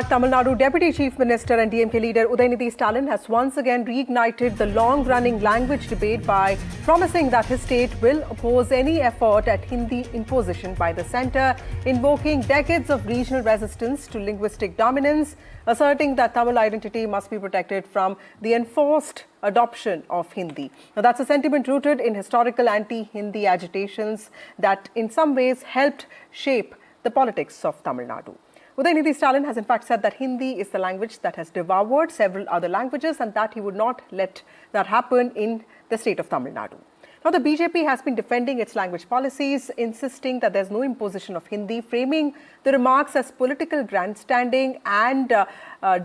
Tamil Nadu Deputy Chief Minister and DMK leader Udhayanidhi Stalin has once again reignited the long-running language debate by promising that his state will oppose any effort at Hindi-imposition by the centre, invoking decades of regional resistance to linguistic dominance, asserting that Tamil identity must be protected from the enforced adoption of Hindi. Now, that's a sentiment rooted in historical anti-Hindi agitations that in some ways helped shape the politics of Tamil Nadu. Udhayanidhi Stalin has in fact said that Hindi is the language that has devoured several other languages and that he would not let that happen in the state of Tamil Nadu. Now, the BJP has been defending its language policies, insisting that there's no imposition of Hindi, framing the remarks as political grandstanding and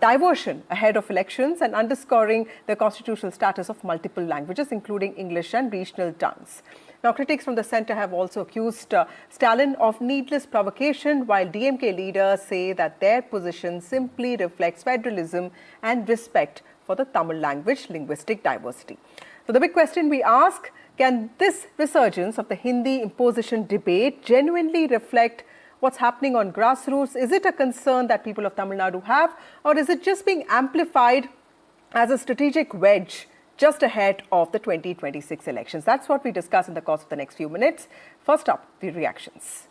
diversion ahead of elections and underscoring the constitutional status of multiple languages, including English and regional tongues. Now, critics from the centre have also accused Stalin of needless provocation, while DMK leaders say that their position simply reflects federalism and respect for the Tamil language linguistic diversity. So, the big question we ask, can this resurgence of the Hindi imposition debate genuinely reflect what's happening on grassroots? Is it a concern that people of Tamil Nadu have, or is it just being amplified as a strategic wedge just ahead of the 2026 elections? That's what we discuss in the course of the next few minutes. First up, the reactions.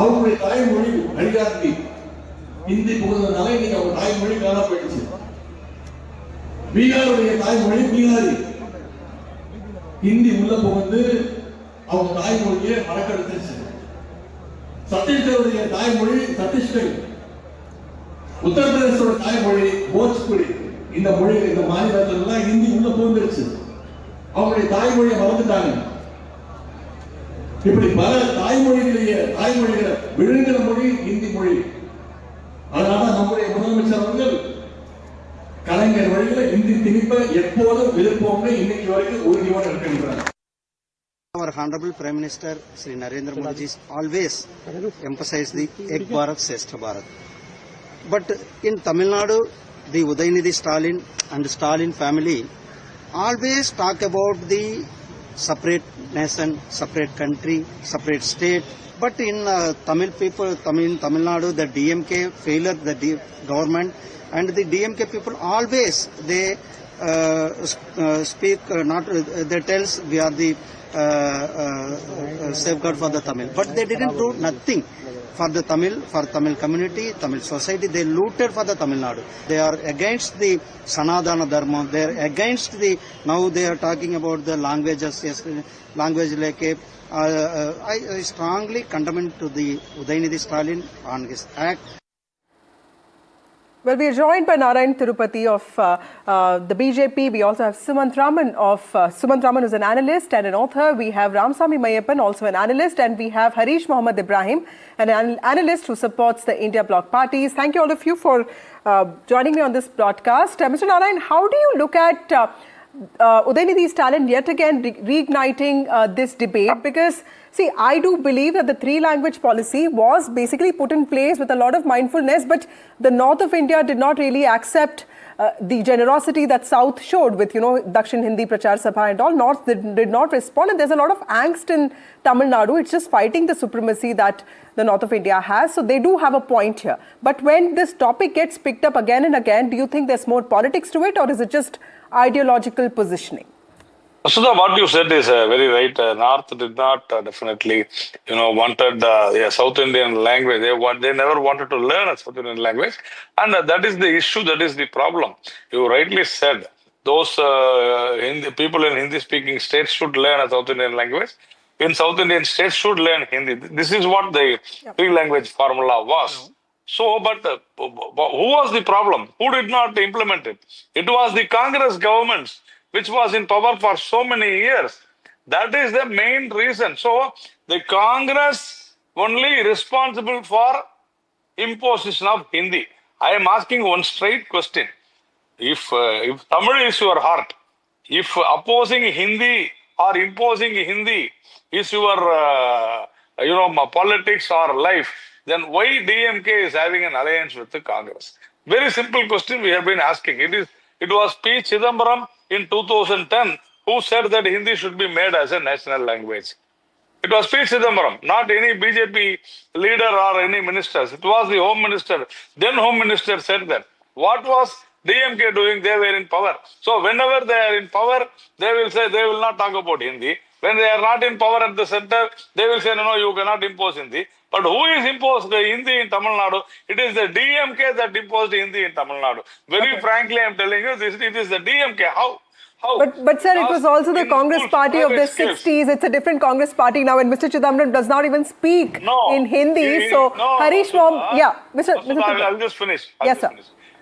அவங்களுடைய தாய்மொழி அழியாத்தி இந்தி புகுந்தனால இன்னைக்கு அவங்க தாய்மொழி காண போயிடுச்சு. பீகாருடைய தாய்மொழி பீகாரி, ஹிந்தி உள்ள புகுந்து அவங்க தாய்மொழியை மறக்கடிச்சிருச்சு. சத்தீஸ்கருடைய தாய்மொழி சத்தீஸ்கர், உத்தரப்பிரதேசோட தாய்மொழி போஜ்புரி. இந்த மொழி இந்த மாநிலத்திலாம் ஹிந்தி உள்ள புகுந்துருச்சு. அவங்களுடைய தாய்மொழியை மறந்துட்டாங்க. இப்படி பல தாய்மொழிகளை விழுங்கிற மொழி இந்தி மொழி. அதனால நம்முடைய முதலமைச்சர் அவர்கள் கலைஞர் வழியில இந்தி திணிப்பை எப்போதும் எதிர்ப்போம்னு இன்னைக்கு வரைக்கும் உறுதியோடு இருக்கின்றார். Our Honorable Prime Minister Sri Narendra Modi always emphasized the Ek Bharat Shrestha Bharat. But in Tamil Nadu, the Udhayanidhi Stalin and Stalin family always talk about the separate nation, separate country, separate state. But in Tamil Nadu, the DMK failure, the government and the DMK people always they speak they tells we are the safeguard for the Tamil, but they didn't do nothing for the Tamil community, Tamil society. They looted for the Tamil Nadu. They are against the Sanatana Dharma. They are against the, now they are talking about the languages, yes, language like I strongly condemn to the Udhayanidhi Stalin on his act. Well, we are joined by Narayan Tirupati of the BJP. We also have Sumant Raman who's an analyst and an author. We have Ramsamy Mayappan, also an analyst, and we have Harish Mohammed Ibrahim, an analyst who supports the India Bloc parties. Thank you all of you for joining me on this broadcast. Mr. Narayan, how do you look at Udhayanidhi Stalin yet again reigniting this debate? Because, see, I do believe that the three-language policy was basically put in place with a lot of mindfulness, but the north of India did not really accept the generosity that South showed with, Dakshin Hindi Prachar Sabha and all. North did not respond, and there's a lot of angst in Tamil Nadu. It's just fighting the supremacy that the north of India has. So they do have a point here. But when this topic gets picked up again and again, do you think there's more politics to it, or is it just ideological positioning? Sudha, what you said is very right. North did not definitely, wanted South Indian language. They never wanted to learn a South Indian language, and that is the issue. That is the problem. You rightly said those people in Hindi-speaking states should learn a South Indian language. In South Indian states should learn Hindi. This is what the three-language formula was. So, but who was the problem? Who did not implement it? It was the Congress governments, which was in power for so many years. That is the main reason. So, the Congress only responsible for imposition of Hindi. I am asking one straight question. If Tamil is your heart, if opposing Hindi or imposing Hindi is your politics or life, then why DMK is having an alliance with the Congress? Very simple question we have been asking. It was P. Chidambaram in 2010 who said that Hindi should be made as a national language. It was P. Chidambaram, not any BJP leader or any ministers. It was the Home Minister. Then Home Minister said that. What was DMK doing? They were in power. So whenever they are in power, they will say they will not talk about Hindi. When they are not in power at the center, they will say, no, you cannot impose Hindi. But who is imposed the Hindi in Tamil Nadu? It is the DMK that imposed Hindi in Tamil Nadu. Very frankly, I am telling you, it is the DMK. How? But sir, it was also the Congress party of the 60s. It's a different Congress party now, and Mr. Chidambaram does not even speak in Hindi. Harish Mom, yeah, Mr. I'll just finish. Yes, sir.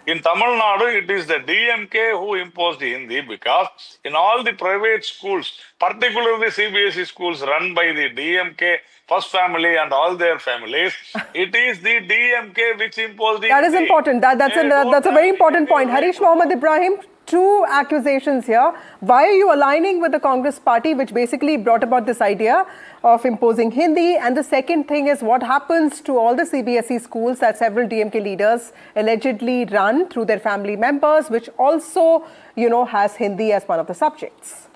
In Tamil Nadu, it is the DMK who imposed Hindi because in all the private schools, particularly CBSE schools run by the DMK first family and all their families, it is the DMK which imposed Hindi. That is important. That's a very important point. Harish Mohammed Ibrahim, two accusations here. Why are you aligning with the Congress party, which basically brought about this idea of imposing Hindi? And the second thing is, what happens to all the CBSE schools that several DMK leaders allegedly run through their family members, which also, has Hindi as one of the subjects?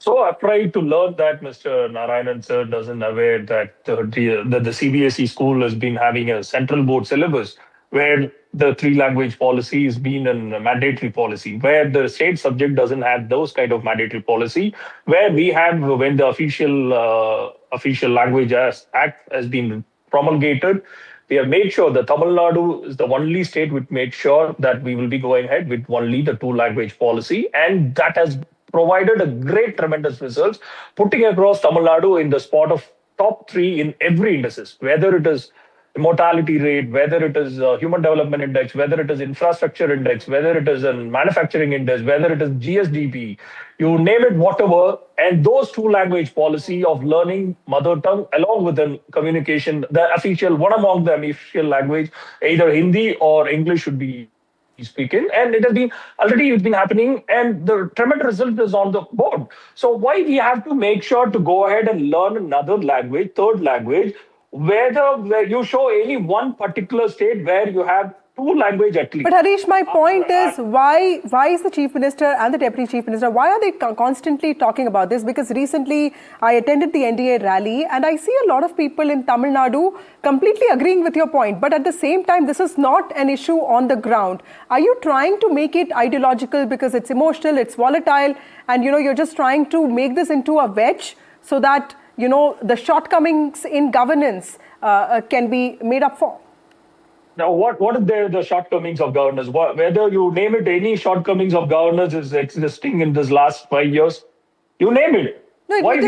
So I tried to learn that Mr. Narayanan sir doesn't aware that the CBSE school has been having a central board syllabus where the three-language policy has been a mandatory policy, where the state subject doesn't have those kind of mandatory policy, where we have, when the official language act has been promulgated, we have made sure that Tamil Nadu is the only state which made sure that we will be going ahead with only the two-language policy, and that has provided a great, tremendous results, putting across Tamil Nadu in the spot of top 3 in every indices, whether it is mortality rate, whether it is human development index, whether it is infrastructure index, whether it is a manufacturing index, whether it is GSDP, you name it, whatever. And those two-language policy of learning mother tongue along with the communication, the official, one among the official language, either Hindi or English should be speaking, and it has been already happening, and the tremendous result is on the board. So why we have to make sure to go ahead and learn another language, third language, where you show any one particular state where you have two language at least. But Harish, my point is, why is the Chief Minister and the Deputy Chief Minister, why are they constantly talking about this? Because recently I attended the NDA rally and I see a lot of people in Tamil Nadu completely agreeing with your point. But at the same time, this is not an issue on the ground. Are you trying to make it ideological because it's emotional, it's volatile, and you're just trying to make this into a wedge so that the shortcomings in governance can be made up for? Now, what are the shortcomings of governance? Whether you name it, any shortcomings of governance is existing in this last 5 years, you name it. No, it's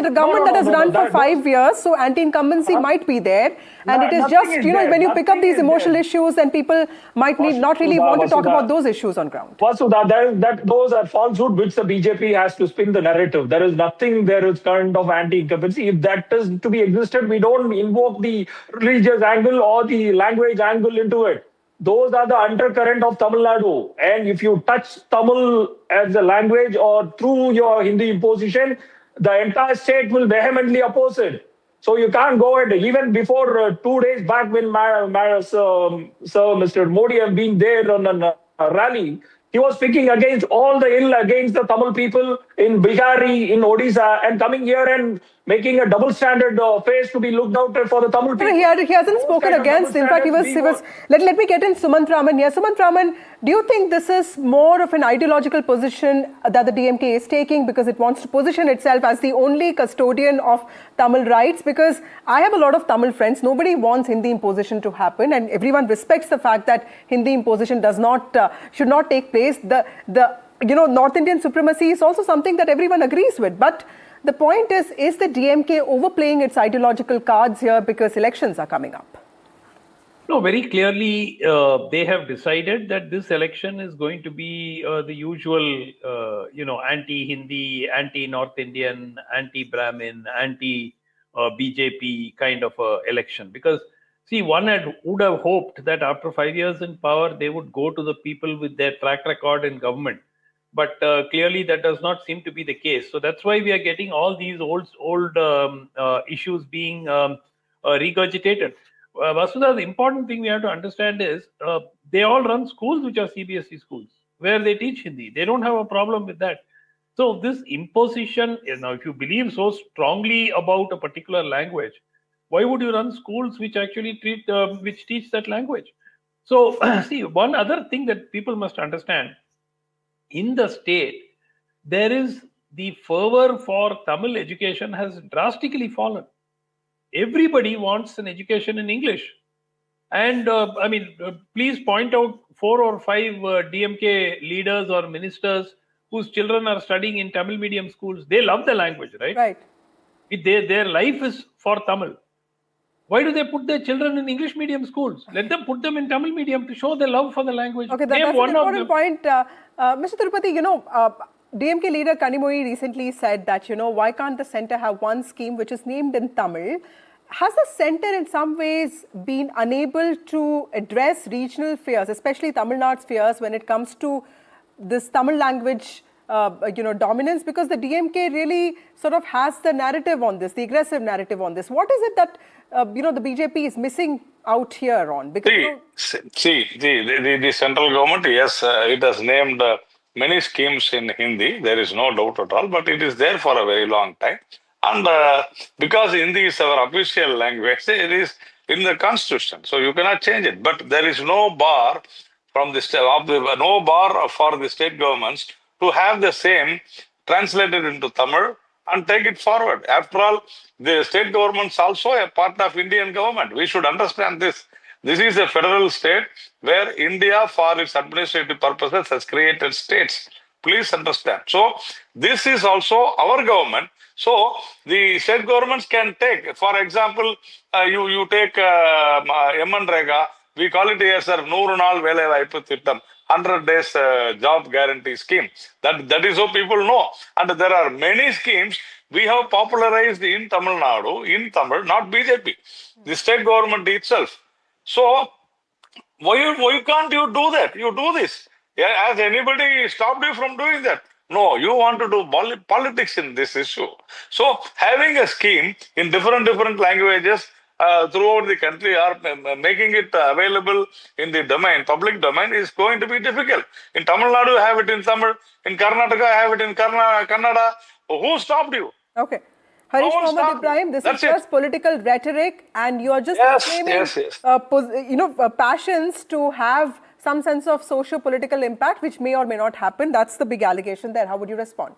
a government that has run for 5 years, so anti-incumbency might be there. And it is just, when you pick up these emotional issues, then people might not really want to talk about those issues on ground. Those are falsehood which the BJP has to spin the narrative. There is nothing there is kind of anti-incumbency. If that is to be existed, we don't invoke the religious angle or the language angle into it. Those are the undercurrent of Tamil Nadu. And if you touch Tamil as a language or through your Hindi imposition, the entire state will vehemently oppose it. So you can't go ahead. Even before 2 days back when Mr. Modi have been there on a rally, he was speaking against all the ill against the Tamil people in Bihari, in Odisha, and coming here and making a double standard face to be looked out for the Tamil people. He hasn't spoken against. In fact, he was. Let me get in Sumant Raman here. Sumant Raman, do you think this is more of an ideological position that the DMK is taking because it wants to position itself as the only custodian of Tamil rights? Because I have a lot of Tamil friends. Nobody wants Hindi imposition to happen, and everyone respects the fact that Hindi imposition should not take place. The North Indian supremacy is also something that everyone agrees with, but the point is the DMK overplaying its ideological cards here because elections are coming up? No, very clearly they have decided that this election is going to be the usual, anti-Hindi, anti-North Indian, anti-Brahmin, anti-BJP kind of election. Because, see, one would have hoped that after 5 years in power, they would go to the people with their track record in government. But clearly that does not seem to be the case. So that's why we are getting all these old issues being regurgitated. Vasudha, the important thing we have to understand is they all run schools which are CBSE schools where they teach Hindi. They don't have a problem with that. So this imposition, if you believe so strongly about a particular language, why would you run schools which actually which teach that language? So see, one other thing that people must understand, in the state, there is the fervor for Tamil education has drastically fallen. Everybody wants an education in English. And please point out 4 or 5 DMK leaders or ministers whose children are studying in Tamil medium schools. They love the language, right? Right. Their life is for Tamil. Why do they put their children in English medium schools? Let them put them in Tamil medium to show their love for the language. Okay, that's an important point. Mr. Tirupati, DMK leader Kanimozhi recently said that, why can't the center have one scheme which is named in Tamil? Has the center in some ways been unable to address regional fears, especially Tamil Nadu's fears when it comes to this Tamil language, dominance? Because the DMK really sort of has the narrative on this, the aggressive narrative on this. What is it that, the BJP is missing out here on? Because, the central government, yes, it has named many schemes in Hindi. There is no doubt at all, but it is there for a very long time. And because Hindi is our official language, it is in the constitution, so you cannot change it. But there is no bar from the no bar for the state governments to have the same translated into Tamil and take it forward. After all, the state governments also a part of Indian government. We should understand this. This is a federal state where India, for its administrative purposes, has created states. Please understand. So this is also our government. So the state governments can take, for example, you take Rega, we call it here, sir, 100 Naal Vela Vaippu Thittam, 100 days job guarantee scheme. That is how people know. And there are many schemes we have popularized in Tamil Nadu, in Tamil, not BJP, the state government itself. So why can't you do that? You do this. Has anybody stopped you from doing that? No, you want to do politics in this issue. So having a scheme in different languages throughout the country or making it available in the domain, public domain, is going to be difficult. In Tamil Nadu, have it in Tamil. In Karnataka, have it in Kannada. Who stopped you? Okay. Harish Mohammed Ibrahim, this is just political rhetoric, and you are just claiming, passions to have some sense of socio-political impact, which may or may not happen. That's the big allegation there. How would you respond?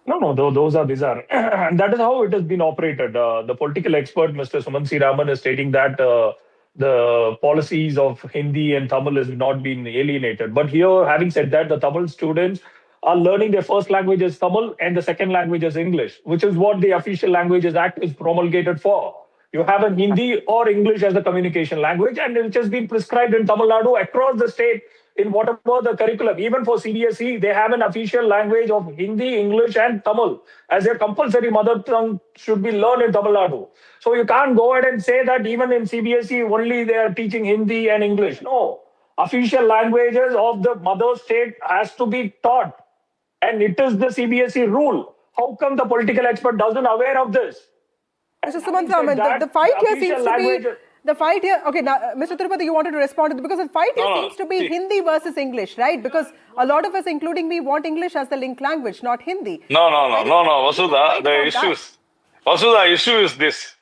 No, those are bizarre. And that is how it has been operated. The political expert, Mr. Sumant C. Raman, is stating that the policies of Hindi and Tamil has not been alienated. But here, having said that, the Tamil students are learning their first language is Tamil and the second language is English, which is what the Official Languages Act is promulgated for. You have a Hindi or English as the communication language, and which has been prescribed in Tamil Nadu across the state in whatever the curriculum. Even for CBSE, they have an official language of Hindi, English, and Tamil as their compulsory mother tongue should be learned in Tamil Nadu. So you can't go ahead and say that even in CBSE only they are teaching Hindi and English. No, official languages of the mother state has to be taught, and it is the CBSE rule. How come the political expert doesn't aware of this? Mr. Sumant Raman, the fight here seems to be... The fight here... Okay, now, Mr. Tirupati, you wanted to respond to this, because the fight here seems to be Hindi versus English, right? Because a lot of us, including me, want English as the link language, not Hindi. No, Vasudha, the issue is this.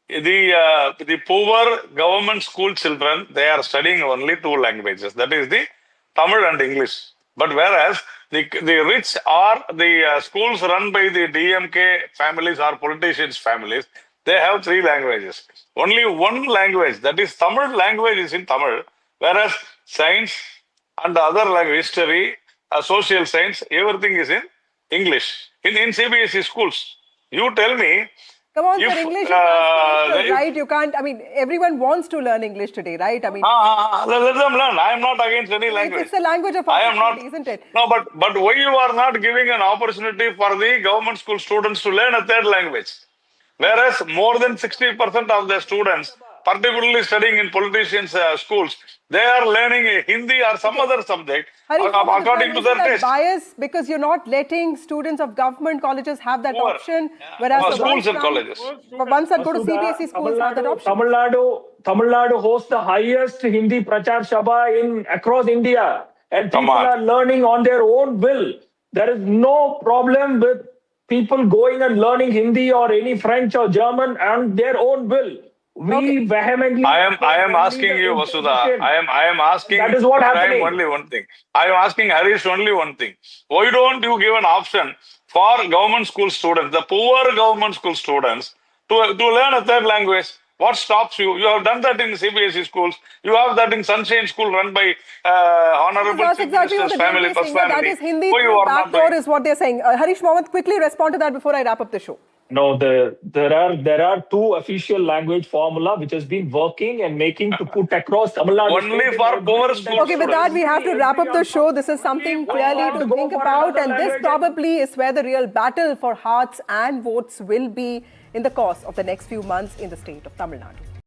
The poor government school children, they are studying only 2 languages. That is the Tamil and English. But whereas the rich or the schools run by the DMK families or politicians' families, they have 3 languages. Only 1 language, that is Tamil language, is in Tamil, whereas science and other language, history, social science, everything is in English, in CBSE schools. You tell me. Come on, sir, English is right? You can't, everyone wants to learn English today, right? Let them learn. I am not against any language. It's the language of opportunity, isn't it? No, but why you are not giving an opportunity for the government school students to learn a 3rd language? Whereas more than 60% of the students, particularly studying in politicians' schools, they are learning Hindi or some other subject according to their taste. Bias because you're not letting students of government colleges have that option, whereas the schools and colleges. Ones that go to CBSE schools have that option. Tamil Nadu hosts the highest Hindi Prachar Sabha across India, and people are learning on their own will. There is no problem with people going and learning Hindi or any French or German on their own will. We vehemently. I am asking you, Vasudha. I am asking. That is what happening. Only one thing. I am asking Harish only one thing. Why don't you give an option for government school students, the poor government school students, to learn a third language? What stops you? You have done that in CBSE schools. You have that in Sunshine School run by Honorable That's Chief exactly what Minister's the family, DMK is first saying. That family. is Hindi Why you through are not backdoor doing? is what they're saying. Harish Mohammed, quickly respond to that before I wrap up the show. No, there are two official language formula which has been working and making to put across Tamil Nadu. Only for poor school Okay, with that, we have to wrap up the show. This is something clearly to think about, and this probably is where the real battle for hearts and votes will be in the course of the next few months in the state of Tamil Nadu.